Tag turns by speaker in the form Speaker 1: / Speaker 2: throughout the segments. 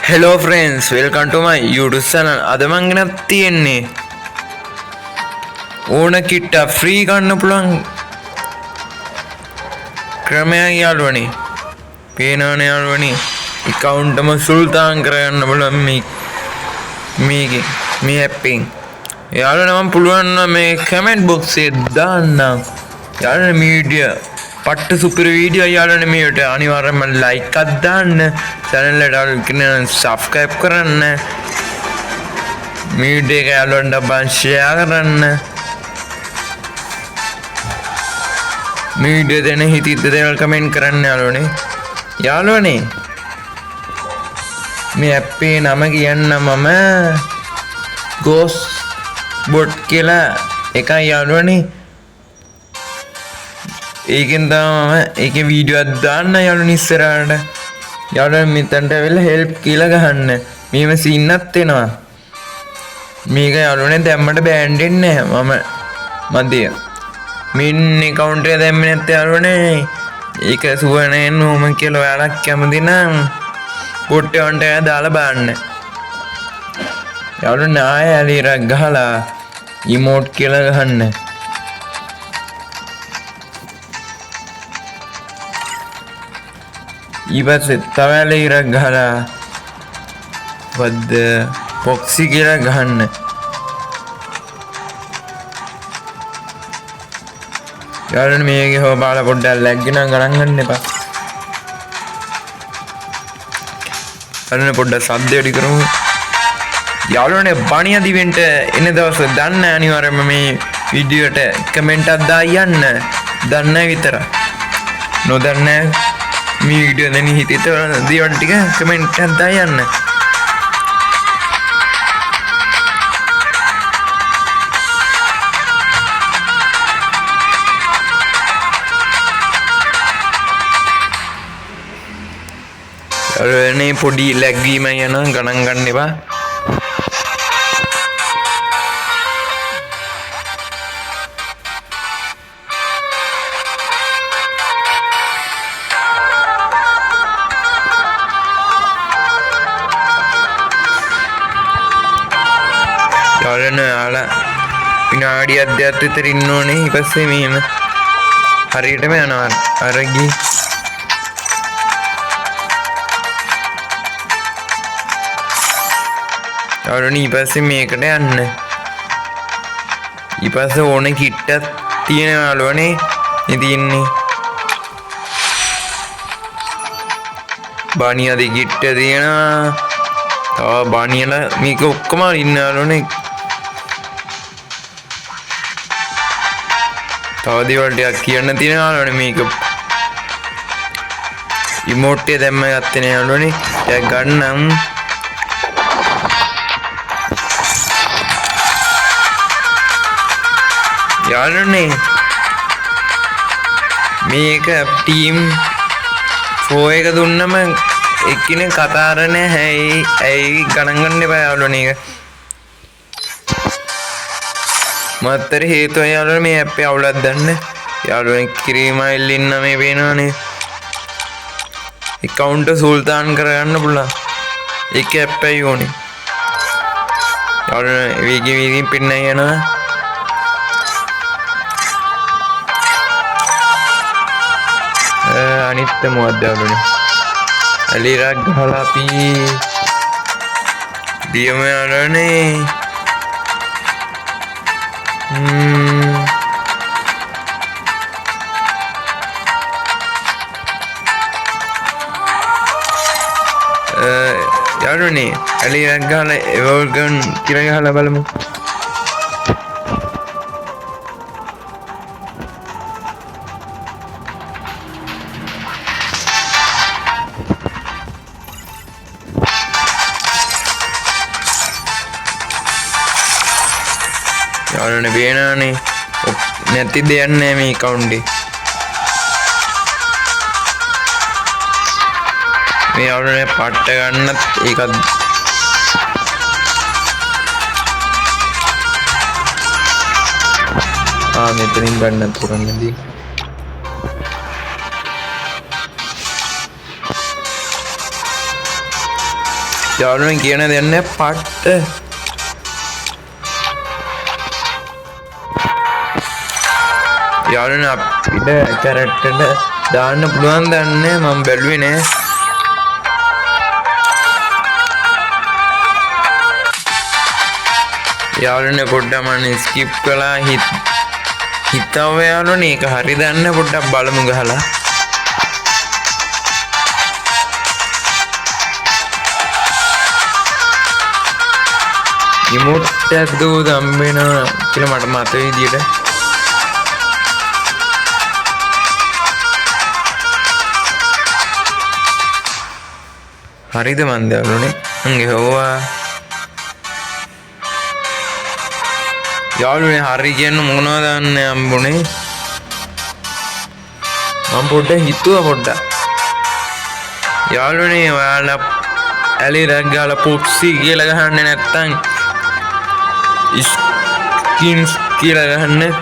Speaker 1: Hello friends, welcome to my YouTube channel. අද මං ගෙනත් තියෙන්නේ ඕන කිට්ට ෆ්‍රී ගන්න පුළුවන් ක්‍රමයක් යාළුවනේ. පේනවනේ යාළුවනේ. account එක සුල්තාන් කරගන්න පුළුවන් මේකේ මේ app එකෙන්. යාළුවනේ මම පුළුවන් නම් මේ comment box එකේ දාන්නම්. යාළුවනේ මීඩියා පට්ට සුපිර වීඩියෝ යාළුවනේ මේකට අනිවාර්යයෙන්ම like එකක් දාන්න. channel එකට subscribe කරන්න. වීඩියෝ එක යාළුවන්ට බං share කරන්න. වීඩියෝ දෙන හිතිද්ද දේවල් comment කරන්න යාළුවනේ. යාළුවනේ මේ app එකේ නම කියන්න මම ghost bot කියලා එකයි යාළුවනේ. ඒකෙන් තමයි ඒකේ වීඩියෝ එකක් දාන්න යාළුවනේ ඉස්සරහට. යාළුවනේ මෙතනට ඇවිල්ලා help කියලා ගහන්න. මේව සීන් එකක් එනවා. මේක යාළුවනේ දැම්මට බෑන්ඩ් වෙන්නේ නැහැ. මදිය. මින් account එක දැම්මේ නැත්නම් යාළුවනේ ඒක සුවනේ නෝම කියලා ඔයාලා කැමති නම් bot එකට දාලා බලන්න. යාළුවනේ ආයෙ ඇලිරක් ගහලා emote කියලා ගහන්න. ඊපස්සේ තව ඇලිරක් ගහලා වද්ද පොක්සි කියලා ගහන්න. යාළුවනේ මේකේ හොය බාලා පොඩ්ඩක් ලැග් ගිනම් ගණන් ගන්න එපා. යාළුවනේ පොඩ්ඩක් සද්ද වැඩි කරමු. යාළුවනේ බණිය දිවෙන්ට එන දවස් දන්න අනිවාර්යයෙන්ම මේ වීඩියෝ එකට කමෙන්ට් එකක් දාන්න. දන්න විතර. නොදන්න මේ වීඩියෝ දෙන හිතේ දේවල් ටික කමෙන්ට් එකක් දාන්න. නේ පොඩි ලැග් වීම යන ගණන් ගන්න එපා. යාළුවනේ ආලා විනාඩියක් දෙකක් විතර ඉන්න ඕනේ. ඊපස්සේ මෙහෙම හරියටම යනවා. අර ගිහින් යාළුවනේ ඊපස්සේ මේකට යන්න. ඊපස්සේ ඕනේ කිට්ටක් තියෙන යාළුවනේ ඉතින්නේ. බානියද කිට්ට තියෙනවා. තව බානියල මේක ඔක්කොම ඉන්න යාළුවනේ. තව දේවල් ටිකක් කියන්න තියෙන යාළුවනේ මේක. emote එක දැම්ම ගත්තේ නේ යාළුවනේ. ඒක ගන්නම්. යාළුවනේ මේක ටීම් 4 එක දුන්නම එක්කිනේ කතා කරන්නේ ඇයි ගණන් ගන්න එපා යාළුවනේ. ඒක මත්තර හේතුව යාළුවනේ මේ ඇප් එක අවුලක් දන්න. යාළුවනේ කිරීමයිල් ඉන්න මේ පේනවනේ. account සුල්තාන් කරගන්න පුළුවන්. ඒක ඇප් එකයි ඕනේ. යාළුවනේ වීගි පින්න යනවා. අනිත් මොකක්ද යාළුවනේ ඇලිරක් ගහලා අපි දියම යාළුවනේ. යාළුවනේ ඇලිරක් ගහලා එවර්ගන් කියලා ගහලා බලමු. යාළුවනේ පේනවනේ නැති දෙයක් නෑ මේ account එකේ. මේ යාළුවනේ පට්ට ගන්නත් ඒකත් මෙතනින් ගන්නත් පුරන්නදී යාළුවනේ කියන දෙන්නේ පට්ට. යාළුවනේ අපිට කැරට්ටට දාන්න පුළුවන් දන්නේ මම බැලුවේ නෑ. යාළුවනේ පොඩ්ඩක් මම ස්කිප් කළා හිතව යාළුවනේ ඒක හරි දන්න පොඩ්ඩක් බලමු ගහලා. ඉමෝට් එකක් දෝ හම්බෙනවා කියලා මට මතක විදියට. හරිද මන්ද යාළුවනේ? මං ගෙවුවා. යාළුවනේ හරි කියන්න මොනවද දන්නේ හම්බුනේ. මම පොඩ්ඩක් හිතුවා පොඩ්ඩක්. යාළුවනේ ඔයාලා ඇලි රැග් ගාලා පොක්සි කියලා ගහන්නේ නැත්තම් ස්කින්ස් කියලා ගහන්නේ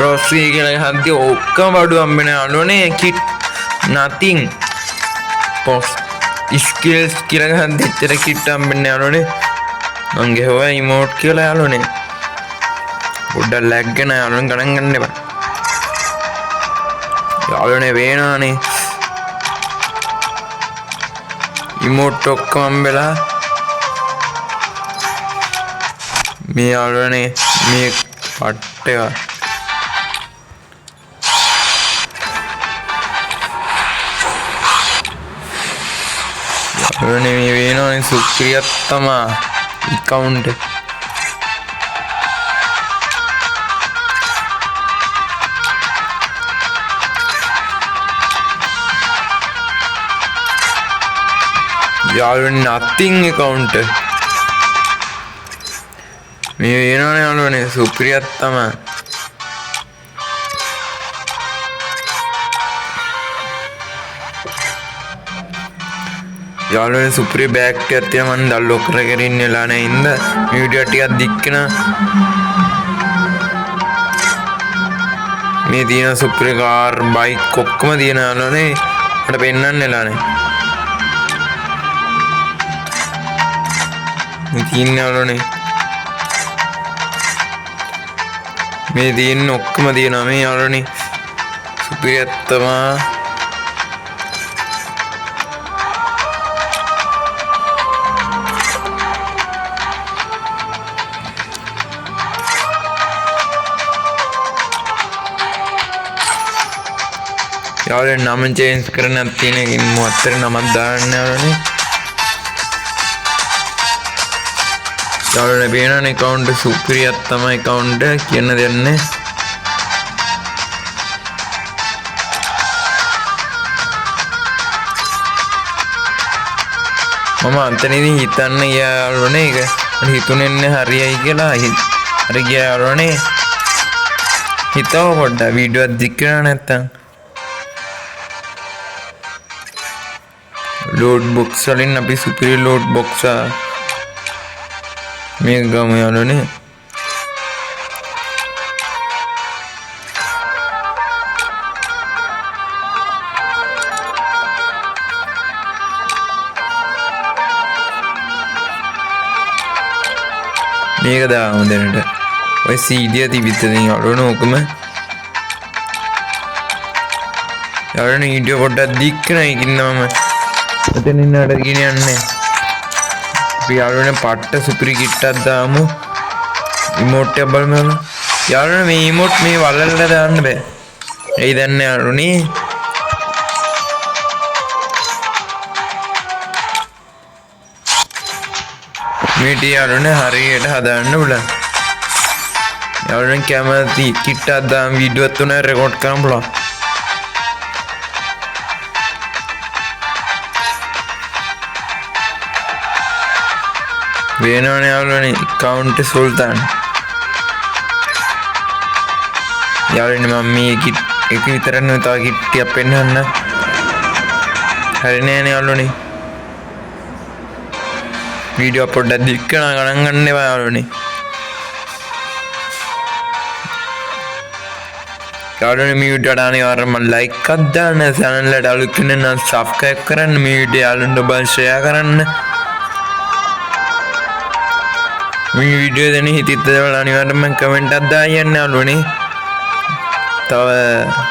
Speaker 1: රොස්සි කියලා ගහද්දී ඔක්කොම බඩු හම්බෙන යාළුවනේ කිට් nothing post skills කියලා ගහද්දී එච්චර කිට් හම්බෙන්නේ යාළුවනේ. මං ගෙවුවා ඉමෝට් කියලා යාළුවනේ. පොඩ්ඩක් ලැග් වෙන යාළුවනේ ගණන් ගන්න එපා. යාළුවනේ වේනානේ ඉමෝට් ඔක්කොම හම්බෙලා. මේ යාළුවනේ මේ පට්ට එක යාළුවනේ මේ වේනානේ සුක්‍රියත්තම account යාළුවනේ nothing account මේ වෙනවනේ යාළුවනේ සුප්‍රියත්තම යාළුවනේ සුප්‍රිය බෑග් එකක් තියෙනවා මම ඩවුන්ලෝඩ් කරගෙන ඉන්නලා නැහැ ඉන්න මේ වීඩියෝ ටිකක් දික්කන මේ තියෙන සුප්‍රිය කාර් බයික් ඔක්කොම තියෙන යාළුවනේ මට පෙන්නන්නලා නැහැ මේ තියෙන යාළුවනේ මේ තියෙන ඔක්කොම තියෙනවා මේ යාළුවනේ සුප්‍රියත්තම යාළුවනේ නම චේන්ජ් කරන්නත් තියෙන එකකින් මොහොතේ නමක් දාන්න යාළුවනේ යාළුවනේ පේනවනේ account සුප්‍රියත්තම account කියන්න දෙන්නේ මම අන්තනේදී හිතන්න ගියා යාළුවනේ ඒක මට හිතුනේ හරියයි කියලා හරි ගියා යාළුවනේ හිතව පොඩ්ඩක් වීඩියෝ එක දික් කරලා නැත්තම් load box වලින් අපි superior load box මේක ගමු යාළුවනේ මේක දාමු දැනට ඔය CD තිබිච්ච දේ යාළුවනේ ඕකම යාළුවනේ වීඩියෝ පොඩ්ඩක් දික් කරන ඉන්නවම එතන ඉන්නට ගෙනියන්නේ අපි යාළුවනේ පට්ට සුපිරි කිට්ටක් දාමු ඉමෝට් එක බලමු යාළුවනේ මේ ඉමෝට් මේ වලල්ලට දාන්න බෑ එයි දන්නේ යාළුවනේ මේ ටී යාළුවනේ හරියට හදාන්න බුලා යාළුවනේ කැමති කිට්ටක් දාම වීඩියෝ තුන රෙකෝඩ් කරන්න පුළුවන් වෙනවනේ යාළුවනේ account සුල්තාන් යාළුවනේ මම මේ කිට් එක විතරක් නෙවෙයි තව කිට් ටිකක් පෙන්නන්න හරි නෑනේ යාළුවනේ වීඩියෝ පොඩ්ඩක් දික් කරන ගණන් ගන්න එපා යාළුවනේ යාළුවනේ මේ වීඩියෝට අනිවාර්යයෙන්ම ලයික් එකක් දාන්න, channel එකට අලුත් කෙනෙක් නම් subscribe කරන්න, මේ වීඩියෝ යාළුවන්ට ඔබ share කරන්න. මේ වීඩියෝ දෙන හිතිත් දේවල් අනිවාර්යයෙන්ම කමෙන්ට් එකක් දාන්න යාළුවනේ. තව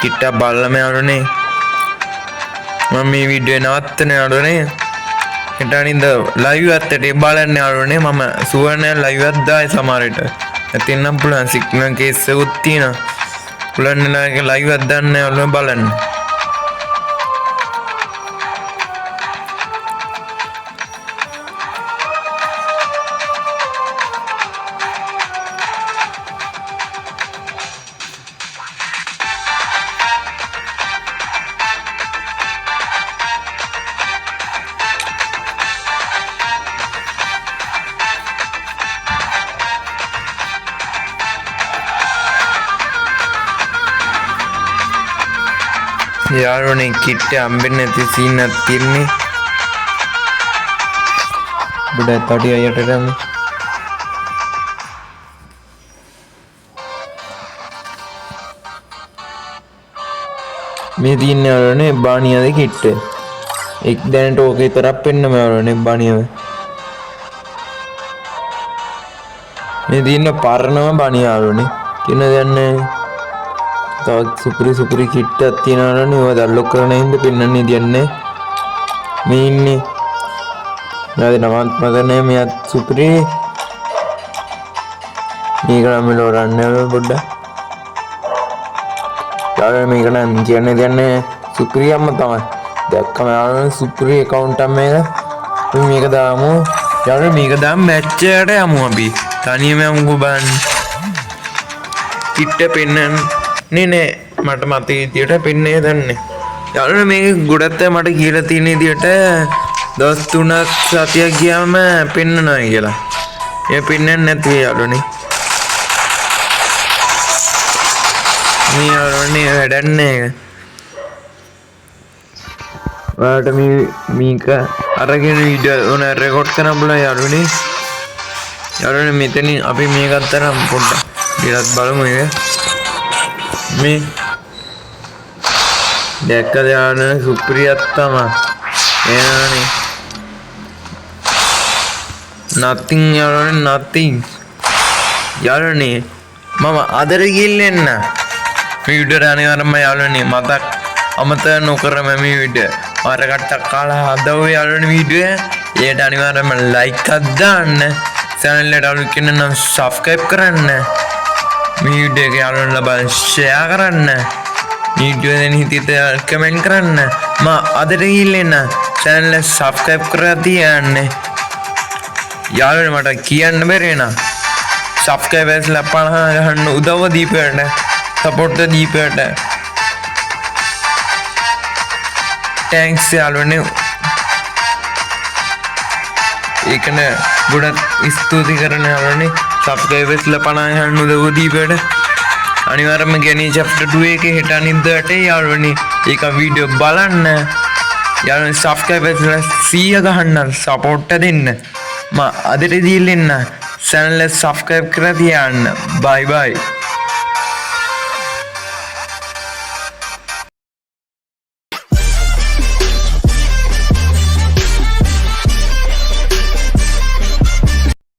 Speaker 1: කිට්ටක් බලලම යාළුවනේ මම මේ වීඩියෝ නවත්තන යාළුවනේ. හෙට අනිද්දා ලයිව් එකකට බලන්න යාළුවනේ. මම සුවර්ණය ලයිව් එකක් දායි සමහර විට. නැතිනම් පුළුවන් සිග්නල් කේස් එකක් තියෙනවා. පුළුවන් නේද ලයිව් එකක් දාන්න යාළුවනේ බලන්න. යාළුවනේ කිට්ට හම්බෙන්නේ නැති සීන් එකක් තියෙන්නේ. බුඩා තඩි අයට ගමු. මේ තියෙන්නේ යාළුවනේ බානියද කිට්ට. එක් දැනට ඕක විතරක් පෙන්නම යාළුවනේ බානියව. මේ තියෙන්නේ පරණම බානිය යාළුවනේ. කියන දන්නේ තවත් සුපිරි කිට්ටක් තියෙනවනේ. ඒවා ඩවුන්ලෝඩ් කරන හින්දා පෙන්වන්නේ දෙන්නේ. මේ ඉන්නේ නේද නමත් මතනේ මෙයා සුපිරි. මේක නම් ලෝරන්නේ පොඩ්ඩක්. යාළුවනේ මේක නම් කියන්නේ දෙන්නේ සුපිරියම්ම තමයි. දැක්කම යාළුවනේ සුපිරි account එක මේක. අපි මේක දාමු. යාළුවනේ මේක දාමු මැච් එකට යමු අපි. තනියම යමුකෝ බලන්න. කිට්ට පෙන්නන්නේ නේ මට මතක විදියට පෙන්නේ දන්නේ. යාළුවනේ මේක ගොඩක් මට කියලා තියෙන විදියට දවස් 3ක් සතියක් ගියාම පෙන්නනවා කියලා. ඒ පෙන්නන්නේ නැති යාළුවනේ. මේ යාළුවනේ වැඩන්නේ. ඔයාලට මේක අරගෙන වීඩියෝ උන රෙකෝඩ් කරන්න බලන්න යාළුවනේ. යාළුවනේ මෙතනින් අපි මේකත් තරම් පොඩ්ඩක් ඊළඟ බලමු ඒක. මේ දැක්කද යාළුවනේ සුපිරියක් තමයි. එනවනේ nothing යාළුවනේ nothing. යාළුවනේ මම අදට ගිල්ලෙන්න මේ වීඩියෝ අනිවාර්යයෙන්ම යාළුවනේ මතක් අමතක නොකරම මේ වීඩියෝ මාරකට කාලා හදව යාළුවනේ වීඩියෝ. ඒකට අනිවාර්යයෙන්ම ලයික් එකක් දාන්න. channel එකට අලුත් කෙනෙක් නම් subscribe කරන්න. මේ වීඩියෝ එක යාළුවන්ට බලන්න share කරන්න. වීඩියෝ දෙන හිතිත කමෙන්ට් කරන්න. මම අදට ගිහින් channel එක subscribe කරලා තියන්න. යාළුවනේ මට කියන්න බැරි නා subscribers ලා 50 ගන්න උදව්ව දීපේට support දීපේට thanks යාළුවනේ. ඒකන ගොඩක් ස්තුති කරන යාළුවනේ subscribers ලා 50 ගන්න උදව්ව දීපේට. අනිවාර්යයෙන්ම ගණී chapter 2 එකේ හෙට අනිද්දාට යාළුවනේ ඒක වීඩියෝ බලන්න. යාළුවනේ subscribers ලා 100 ගහන්න support දෙන්න. මම අදට දීලා channel එක subscribe කරලා තියන්න. bye bye.